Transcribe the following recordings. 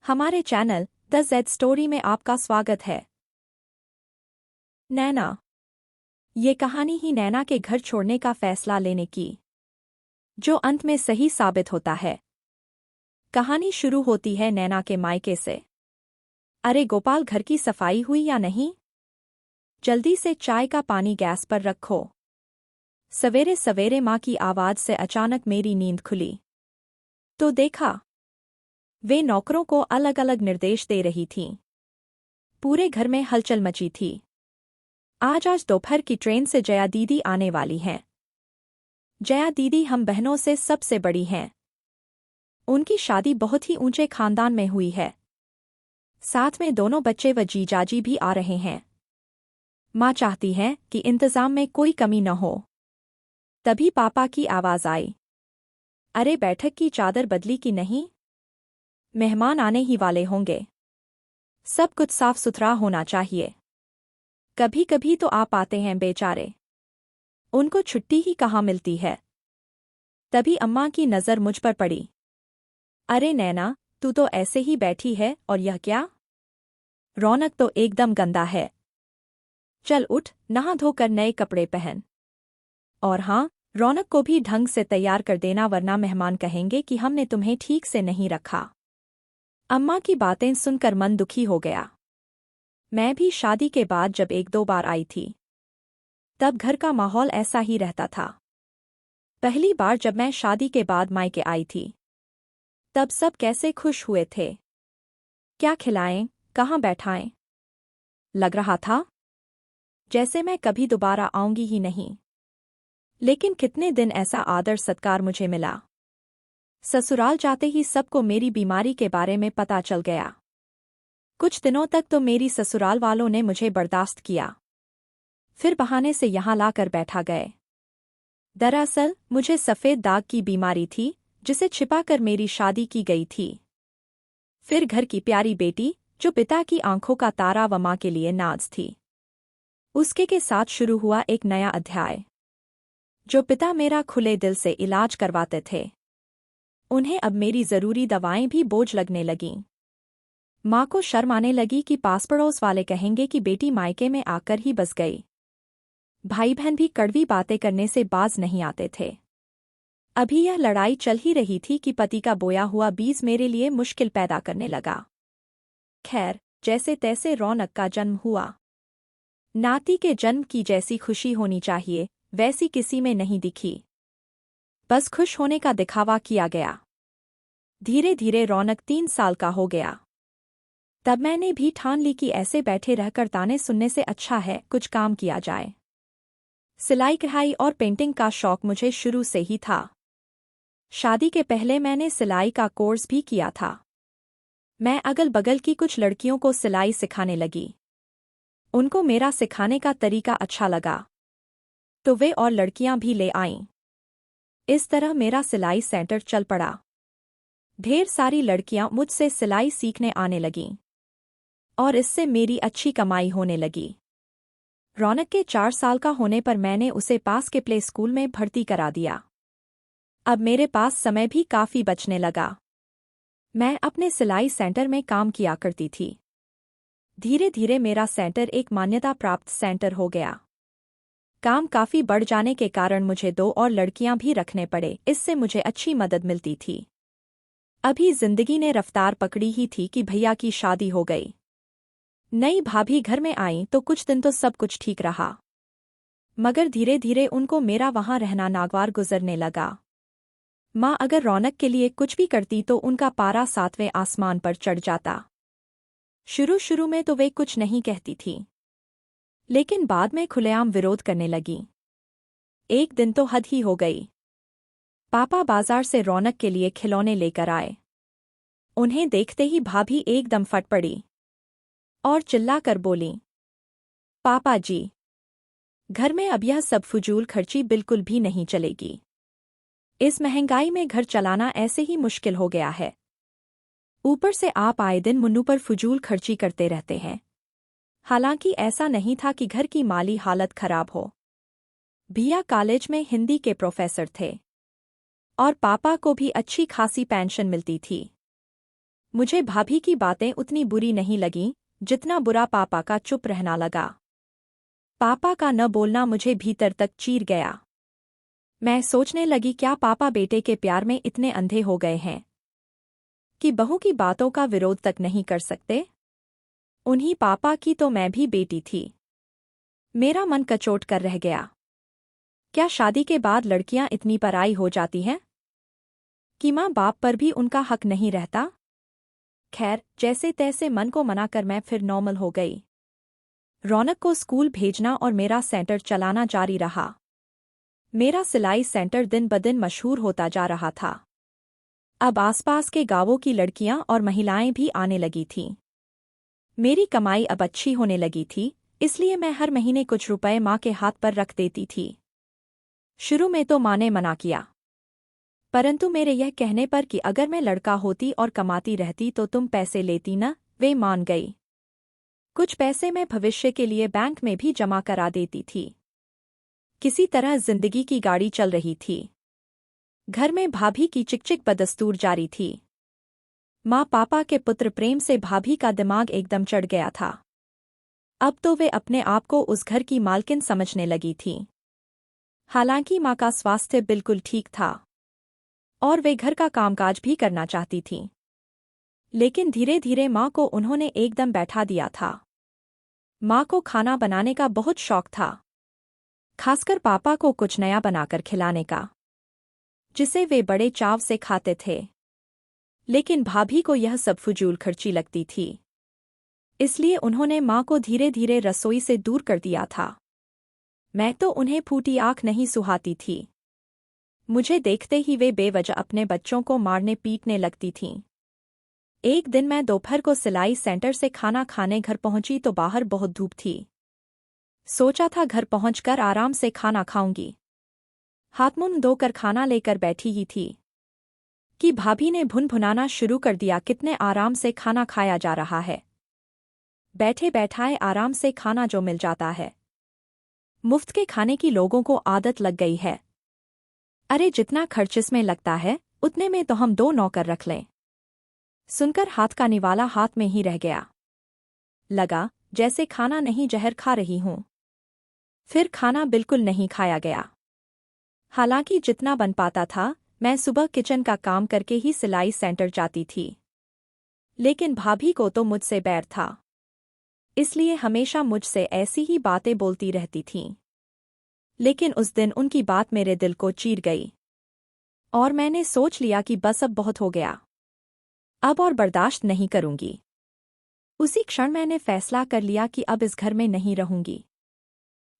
हमारे channel the Z story में आपका स्वागत है। नैना। ये कहानी ही नैना के घर छोड़ने का फैसला लेने की, जो अंत में सही साबित होता है। कहानी शुरू होती है नैना के मायके से। अरे गोपाल, घर की सफाई हुई या नहीं? जल्दी से चाय का पानी गैस पर रखो। सवेरे सवेरे माँ की आवाज से अचानक मेरी नींद खुली तो देखा, वे नौकरों को अलग अलग निर्देश दे रही थीं। पूरे घर में हलचल मची थी। आज दोपहर की ट्रेन से जया दीदी आने वाली हैं। जया दीदी हम बहनों से सबसे बड़ी हैं। उनकी शादी बहुत ही ऊंचे खानदान में हुई है। साथ में दोनों बच्चे व जीजाजी भी आ रहे हैं। माँ चाहती है कि इंतजाम में कोई कमी न हो। तभी पापा की आवाज आई, अरे बैठक की चादर बदली की नहीं? मेहमान आने ही वाले होंगे, सब कुछ साफ सुथरा होना चाहिए। कभी कभी तो आप आते हैं बेचारे, उनको छुट्टी ही कहाँ मिलती है। तभी अम्मा की नज़र मुझ पर पड़ी। अरे नैना, तू तो ऐसे ही बैठी है, और यह क्या? रौनक तो एकदम गंदा है। चल उठ, नहा धोकर नए कपड़े पहन। और हाँ, रौनक को भी ढंग से तैयार कर देना, वरना मेहमान कहेंगे कि हमने तुम्हें ठीक से नहीं रखा। अम्मा की बातें सुनकर मन दुखी हो गया। मैं भी शादी के बाद जब एक दो बार आई थी, तब घर का माहौल ऐसा ही रहता था। पहली बार जब मैं शादी के बाद मायके आई थी, तब सब कैसे खुश हुए थे। क्या खिलाएं, कहाँ बैठाएं। लग रहा था जैसे मैं कभी दोबारा आऊंगी ही नहीं। लेकिन कितने दिन ऐसा आदर सत्कार मुझे मिला। ससुराल जाते ही सबको मेरी बीमारी के बारे में पता चल गया। कुछ दिनों तक तो मेरी ससुराल वालों ने मुझे बर्दाश्त किया, फिर बहाने से यहाँ लाकर बैठा गए। दरअसल मुझे सफ़ेद दाग की बीमारी थी, जिसे छिपाकर मेरी शादी की गई थी। फिर घर की प्यारी बेटी, जो पिता की आंखों का तारा व माँ के लिए नाज थी, उसके के साथ शुरू हुआ एक नया अध्याय। जो पिता मेरा खुले दिल से इलाज करवाते थे, उन्हें अब मेरी ज़रूरी दवाएं भी बोझ लगने लगीं। माँ को शर्म आने लगी कि पास पड़ोस वाले कहेंगे कि बेटी मायके में आकर ही बस गई। भाई बहन भी कड़वी बातें करने से बाज नहीं आते थे। अभी यह लड़ाई चल ही रही थी कि पति का बोया हुआ बीज मेरे लिए मुश्किल पैदा करने लगा। खैर, जैसे तैसे रौनक का जन्म हुआ। नाती के जन्म की जैसी खुशी होनी चाहिए, वैसी किसी में नहीं दिखी। बस खुश होने का दिखावा किया गया। धीरे धीरे रौनक 3 साल का हो गया। तब मैंने भी ठान ली कि ऐसे बैठे रहकर ताने सुनने से अच्छा है कुछ काम किया जाए। सिलाई कढ़ाई और पेंटिंग का शौक मुझे शुरू से ही था। शादी के पहले मैंने सिलाई का कोर्स भी किया था। मैं अगल बगल की कुछ लड़कियों को सिलाई सिखाने लगी। उनको मेरा सिखाने का तरीका अच्छा लगा, तो वे और लड़कियां भी ले आईं। इस तरह मेरा सिलाई सेंटर चल पड़ा। ढेर सारी लड़कियां मुझसे सिलाई सीखने आने लगीं, और इससे मेरी अच्छी कमाई होने लगी। रौनक के 4 साल का होने पर मैंने उसे पास के प्ले स्कूल में भर्ती करा दिया। अब मेरे पास समय भी काफी बचने लगा। मैं अपने सिलाई सेंटर में काम किया करती थी। धीरे धीरे मेरा सेंटर एक मान्यता प्राप्त सेंटर हो गया। काम काफी बढ़ जाने के कारण मुझे 2 और लड़कियां भी रखने पड़े, इससे मुझे अच्छी मदद मिलती थी। अभी जिंदगी ने रफ्तार पकड़ी ही थी कि भैया की शादी हो गई। नई भाभी घर में आई तो कुछ दिन तो सब कुछ ठीक रहा, मगर धीरे धीरे उनको मेरा वहां रहना नागवार गुजरने लगा। माँ अगर रौनक के लिए कुछ भी करती तो उनका पारा 7वें आसमान पर चढ़ जाता। शुरू शुरू में तो वे कुछ नहीं कहती थीं, लेकिन बाद में खुलेआम विरोध करने लगीं। एक दिन तो हद ही हो गई। पापा बाजार से रौनक के लिए खिलौने लेकर आए। उन्हें देखते ही भाभी एकदम फट पड़ी और चिल्लाकर बोलीं, पापा जी, घर में अब यह सब फजूल खर्ची बिल्कुल भी नहीं चलेगी। इस महंगाई में घर चलाना ऐसे ही मुश्किल हो गया है। ऊपर से आप आए दिन मुन्नू पर फजूल खर्ची करते रहते हैं। हालांकि ऐसा नहीं था कि घर की माली हालत खराब हो। भैया कॉलेज में हिंदी के प्रोफेसर थे, और पापा को भी अच्छी खासी पेंशन मिलती थी। मुझे भाभी की बातें उतनी बुरी नहीं लगीं जितना बुरा पापा का चुप रहना लगा। पापा का न बोलना मुझे भीतर तक चीर गया। मैं सोचने लगी, क्या पापा बेटे के प्यार में इतने अंधे हो गए हैं कि बहू की बातों का विरोध तक नहीं कर सकते? उन्हीं पापा की तो मैं भी बेटी थी। मेरा मन कचोट कर रह गया। क्या शादी के बाद लड़कियां इतनी पराई हो जाती हैं कि माँ बाप पर भी उनका हक नहीं रहता? खैर, जैसे तैसे मन को मनाकर मैं फिर नॉर्मल हो गई। रौनक को स्कूल भेजना और मेरा सेंटर चलाना जारी रहा। मेरा सिलाई सेंटर दिन ब दिन मशहूर होता जा रहा था। अब आसपास के गांवों की लड़कियां और महिलाएं भी आने लगी थीं। मेरी कमाई अब अच्छी होने लगी थी, इसलिए मैं हर महीने कुछ रुपए माँ के हाथ पर रख देती थी। शुरू में तो माँ ने मना किया, परंतु मेरे यह कहने पर कि अगर मैं लड़का होती और कमाती रहती तो तुम पैसे लेती न, वे मान गई। कुछ पैसे मैं भविष्य के लिए बैंक में भी जमा करा देती थी। किसी तरह जिंदगी की गाड़ी चल रही थी। घर में भाभी की चिकचिक बदस्तूर जारी थी। माँ पापा के पुत्र प्रेम से भाभी का दिमाग एकदम चढ़ गया था। अब तो वे अपने आप को उस घर की मालकिन समझने लगी थीं। हालांकि माँ का स्वास्थ्य बिल्कुल ठीक था और वे घर का कामकाज भी करना चाहती थीं, लेकिन धीरे धीरे माँ को उन्होंने एकदम बैठा दिया था। माँ को खाना बनाने का बहुत शौक था, खासकर पापा को कुछ नया बनाकर खिलाने का, जिसे वे बड़े चाव से खाते थे। लेकिन भाभी को यह सब फजूल खर्ची लगती थी, इसलिए उन्होंने माँ को धीरे धीरे रसोई से दूर कर दिया था। मैं तो उन्हें फूटी आँख नहीं सुहाती थी। मुझे देखते ही वे बेवजह अपने बच्चों को मारने पीटने लगती थीं। एक दिन मैं दोपहर को सिलाई सेंटर से खाना खाने घर पहुंची तो बाहर बहुत धूप थी। सोचा था घर पहुंचकर आराम से खाना खाऊंगी। हाथ मुंह धोकर खाना लेकर बैठी ही थी कि भाभी ने भुनभुनाना शुरू कर दिया, कितने आराम से खाना खाया जा रहा है। बैठे बैठाए आराम से खाना जो मिल जाता है। मुफ्त के खाने की लोगों को आदत लग गई है। अरे जितना खर्च इसमें लगता है उतने में तो हम 2 नौकर रख लें। सुनकर हाथ का निवाला हाथ में ही रह गया। लगा जैसे खाना नहीं जहर खा रही हूं। फिर खाना बिल्कुल नहीं खाया गया। हालांकि जितना बन पाता था मैं सुबह किचन का काम करके ही सिलाई सेंटर जाती थी। लेकिन भाभी को तो मुझसे बैर था, इसलिए हमेशा मुझसे ऐसी ही बातें बोलती रहती थीं। लेकिन उस दिन उनकी बात मेरे दिल को चीर गई और मैंने सोच लिया कि बस अब बहुत हो गया, अब और बर्दाश्त नहीं करूंगी। उसी क्षण मैंने फैसला कर लिया कि अब इस घर में नहीं रहूंगी।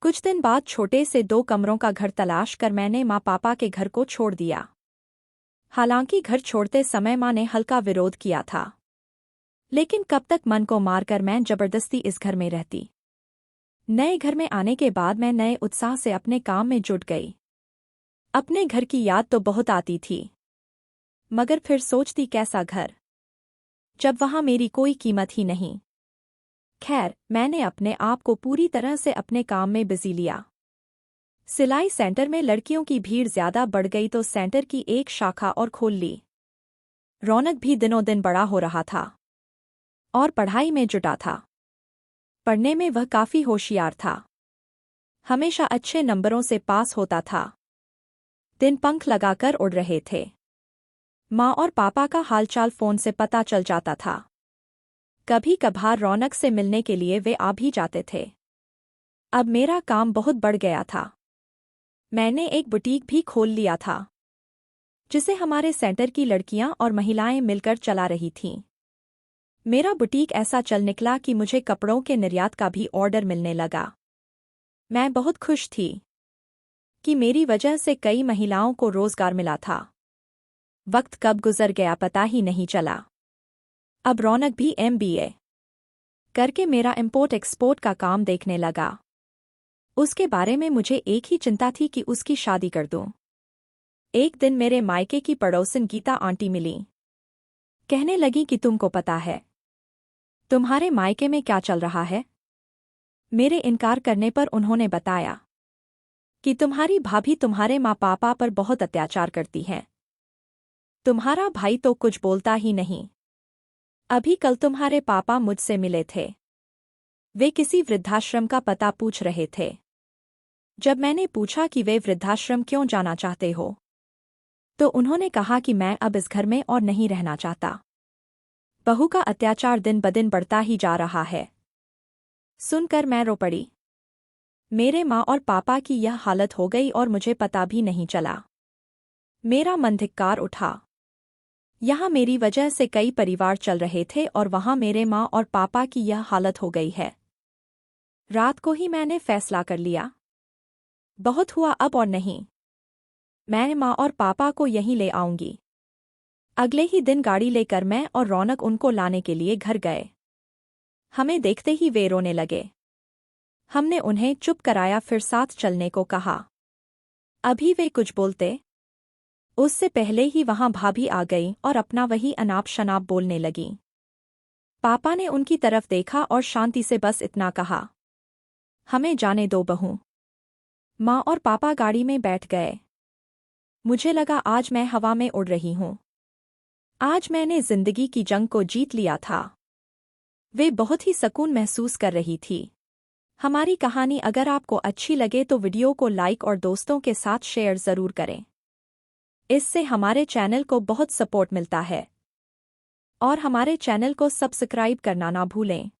कुछ दिन बाद छोटे से 2 कमरों का घर तलाश कर मैंने माँ पापा के घर को छोड़ दिया। हालांकि घर छोड़ते समय माँ ने हल्का विरोध किया था, लेकिन कब तक मन को मारकर मैं जबरदस्ती इस घर में रहती। नए घर में आने के बाद मैं नए उत्साह से अपने काम में जुट गई। अपने घर की याद तो बहुत आती थी, मगर फिर सोचती कैसा घर जब वहां मेरी कोई कीमत ही नहीं। खैर, मैंने अपने आप को पूरी तरह से अपने काम में बिजी लिया। सिलाई सेंटर में लड़कियों की भीड़ ज्यादा बढ़ गई तो सेंटर की एक शाखा और खोल ली। रौनक भी दिनों दिन बड़ा हो रहा था और पढ़ाई में जुटा था। पढ़ने में वह काफी होशियार था, हमेशा अच्छे नंबरों से पास होता था। दिन पंख लगाकर उड़ रहे थे। माँ और पापा का हालचाल फोन से पता चल जाता था। कभी कभार रौनक से मिलने के लिए वे आ भी जाते थे। अब मेरा काम बहुत बढ़ गया था। मैंने एक बुटीक भी खोल लिया था, जिसे हमारे सेंटर की लड़कियां और महिलाएं मिलकर चला रही थीं। मेरा बुटीक ऐसा चल निकला कि मुझे कपड़ों के निर्यात का भी ऑर्डर मिलने लगा। मैं बहुत खुश थी कि मेरी वजह से कई महिलाओं को रोजगार मिला था। वक्त कब गुजर गया पता ही नहीं चला। अब रौनक भी MBA करके मेरा इंपोर्ट एक्सपोर्ट का काम देखने लगा। उसके बारे में मुझे एक ही चिंता थी कि उसकी शादी कर दूं। एक दिन मेरे मायके की पड़ोसन गीता आंटी मिली। कहने लगी कि तुमको पता है तुम्हारे मायके में क्या चल रहा है? मेरे इनकार करने पर उन्होंने बताया कि तुम्हारी भाभी तुम्हारे माँ पापा पर बहुत अत्याचार करती है। तुम्हारा भाई तो कुछ बोलता ही नहीं। अभी कल तुम्हारे पापा मुझसे मिले थे। वे किसी वृद्धाश्रम का पता पूछ रहे थे। जब मैंने पूछा कि वे वृद्धाश्रम क्यों जाना चाहते हो, तो उन्होंने कहा कि मैं अब इस घर में और नहीं रहना चाहता। बहू का अत्याचार दिन ब दिन बढ़ता ही जा रहा है। सुनकर मैं रो पड़ी। मेरे माँ और पापा की यह हालत हो गई और मुझे पता भी नहीं चला। मेरा मन धिक्कार उठा। यहाँ मेरी वजह से कई परिवार चल रहे थे और वहाँ मेरे माँ और पापा की यह हालत हो गई है। रात को ही मैंने फैसला कर लिया। बहुत हुआ अब और नहीं। मैं माँ और पापा को यहीं ले आऊंगी। अगले ही दिन गाड़ी लेकर मैं और रौनक उनको लाने के लिए घर गए। हमें देखते ही वे रोने लगे। हमने उन्हें चुप कराया, फिर साथ चलने को कहा। अभी वे कुछ बोलते उससे पहले ही वहां भाभी आ गई और अपना वही अनाप शनाप बोलने लगी। पापा ने उनकी तरफ देखा और शांति से बस इतना कहा, हमें जाने दो बहू। माँ और पापा गाड़ी में बैठ गए। मुझे लगा आज मैं हवा में उड़ रही हूँ। आज मैंने जिंदगी की जंग को जीत लिया था। वे बहुत ही सुकून महसूस कर रही थी। हमारी कहानी अगर आपको अच्छी लगे तो वीडियो को लाइक और दोस्तों के साथ शेयर ज़रूर करें। इससे हमारे चैनल को बहुत सपोर्ट मिलता है। और हमारे चैनल को सब्सक्राइब करना ना भूलें।